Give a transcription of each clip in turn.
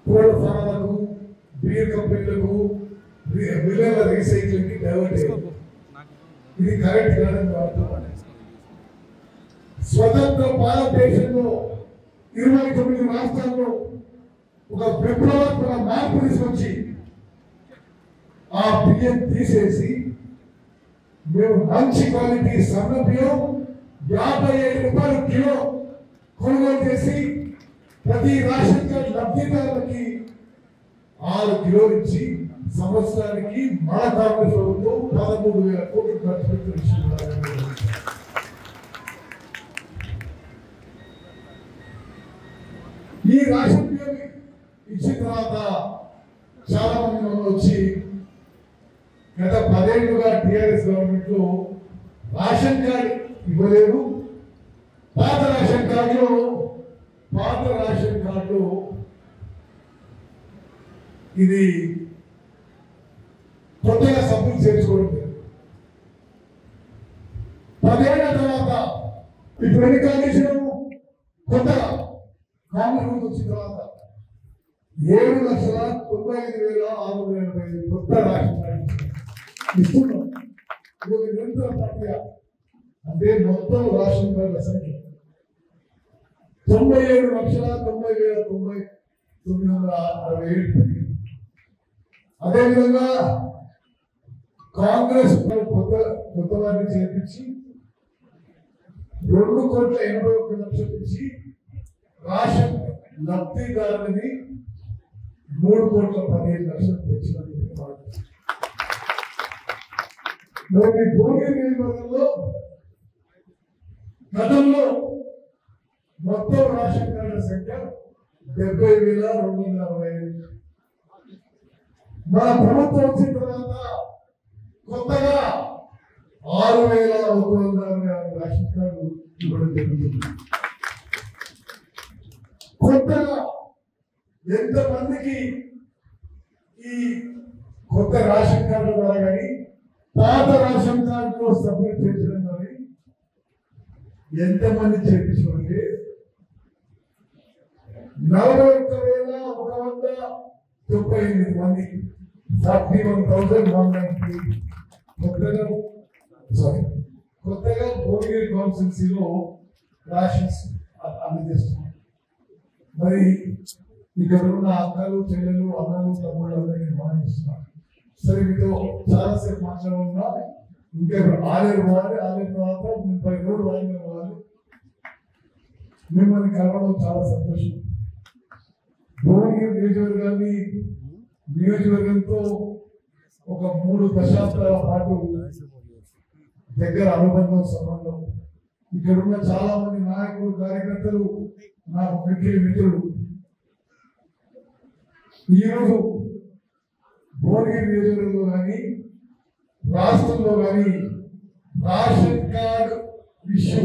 కోళ్ళ ఫారాలకు బీర్ కంపెనీలకు మిల్లర్ల రీసైక్లింగ్ కి డైవర్ట్ అయ్యింది. ఇది కరెక్ట్ కాదని వాడుతున్నాను. స్వతంత్ర భారతదేశంలో 29 రాష్ట్రాల్లో ఒక విప్లవాత్మక మార్పు తీసుకొచ్చి ఆ బియ్యం తీసేసి మేము మంచి క్వాలిటీ సన్న బియ్యం 57 రూపాయలు కిలో కొనుగోలు చేసి ప్రతి రేషన్ కార్డు లబ్ధిదారులకి 6 కిలోలు ఇచ్చి సంవత్సరానికి మన కాంగ్రెస్ ప్రభుత్వం 13,000 కోట్లు ఖర్చు పెట్టిన విషయం. ఈ రేషన్ బియ్యం ఇచ్చిన తర్వాత చాలా మంది వచ్చి గత 10 ఏళ్లుగా టిఆర్ఎస్ గవర్నమెంట్ లో రేషన్ కార్డు ఇవ్వలేదు. పాత రేషన్ కార్డులో ఇది కొత్తగా సభ్యులు చేర్చుకోవడం లేదు. 10 ఏళ్ల తర్వాత ఇప్పుడు ఎన్ని కండిషన్ కొత్తగా కాంగ్రెస్ వచ్చిన తర్వాత 7,95,685 కొత్త రేషన్ కార్డు ఇస్తున్నాం. ఇది ఒక నిరంతర ప్రక్రియ. అంటే మొత్తం రేషన్ కార్డుల సంఖ్య 97,90,967. అదేవిధంగా కాంగ్రెస్ కొత్త వారిని చేర్పించి 2,81,00,000 ఇచ్చి రేషన్ లబ్ధిదారులని 3,15,00,000 పెంచినట్టు. మరి భోగి నియోజకవర్గంలో గతంలో మొత్తం రేషన్ కార్డుల సంఖ్య 70,265. మన ప్రభుత్వం వచ్చిన తర్వాత కొత్తగా 6,166 రేషన్ కార్డు ఇవ్వడం జరుగుతుంది. కొత్తగా ఎంతమందికి ఈ కొత్త రేషన్ కార్డు ద్వారా కానీ పాత రేషన్ కార్డులో సబ్మిట్ చేయించడం కానీ ఎంతమంది చేయించుకుంటే 41,198 మంది 41,190 కొత్తగా భువనగిరి కాన్స్టిట్యున్సీలో రేషన్స్ అందజేస్తున్నారు. మరి ఇక్కడ ఉన్న అక్కలు చెల్లెలు అన్నలు తమ్ముళ్ళు అందరికీ మాట్లాడిస్తున్నారు. సరే మీతో చాలాసేపు మాట్లాడుతున్నా. ఇంకా ఆలేరు పోవాలి, ఆలేరు తర్వాత 30 రోజులు వాయిదా పోవాలి. మిమ్మల్ని కలవడం చాలా సంతోషం. భువనగిరి నియోజకవర్గంతో ఒక 3 దశాబ్దాల పాటు దగ్గర అనుబంధం సంబంధం. ఇక్కడ ఉన్న చాలా మంది నాయకులు కార్యకర్తలు నాకు మిక్కిలి మిత్రులు. ఈరోజు భువనగిరి నియోజకవర్గంలో కానీ రాష్ట్రంలో కానీ ration card issue,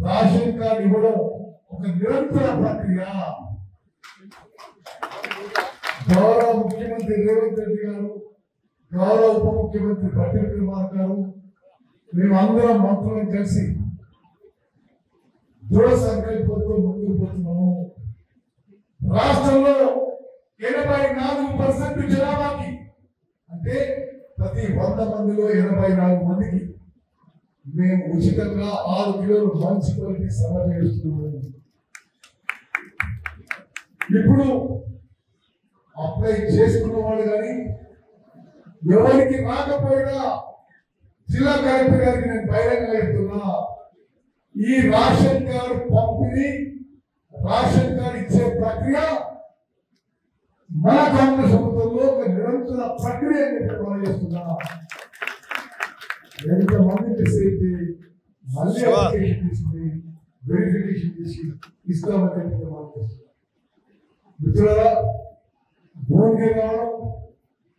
ration card ఇవ్వడం ఒక నిరంతర ప్రక్రియ. గౌరవ ముఖ్యమంత్రి రేవంత్ రెడ్డి గారు, గౌరవ ఉప ముఖ్యమంత్రి బట్టి విక్రమార్క గారు, మేమందరం మంత్రులను కలిసి దృఢ సంకల్పంతో ముందుకు పోతున్నాము. రాష్ట్రంలో 84% జనాభాకి, అంటే ప్రతి 100 మందిలో 84 మందికి మేము ఉచితంగా 6 కిలోలు మంచి క్వాలిటీ సమర్పిస్తున్నాము. ఇప్పుడు అప్లై చేసుకున్న వాళ్ళు కానీ ఎవరికి రాకపోయినా జిల్లా కలెక్టర్ గారికి నేను బహిరంగ చెప్తున్నా, ఈ రేషన్ కార్డు పంపిణీ, రేషన్ కార్డు ఇచ్చే ప్రక్రియ మన కాంగ్రెస్ ప్రభుత్వంలో ఒక నిరంతర ప్రక్రియ నిర్మాణం చేస్తున్నా. ఎంతమంది మిస్ అయితే మళ్ళీ అప్లికేషన్ తీసుకుని వెరిఫికేషన్ చేసి ఇస్తామని నిర్మాణం చేస్తున్నా. మిత్రులారా, భువనగిరి రావడం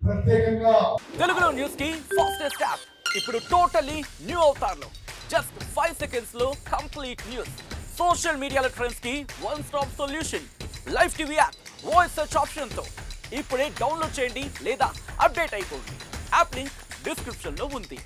ప్రత్యేకంగా తెలుగులో న్యూస్ కి ఫాస్టెస్ట్ యాప్ ఇప్పుడు టోటల్లీ న్యూ అవతార్లో జస్ట్ 5 seconds లో కంప్లీట్ న్యూస్. సోషల్ మీడియాలో ట్రెండ్స్ కి one stop solution. Live TV app voice search option తో ఇప్పుడే డౌన్లోడ్ చేయండి లేదా అప్డేట్ అయిపోండి. యాప్ లింక్ డిస్క్రిప్షన్ లో ఉంది.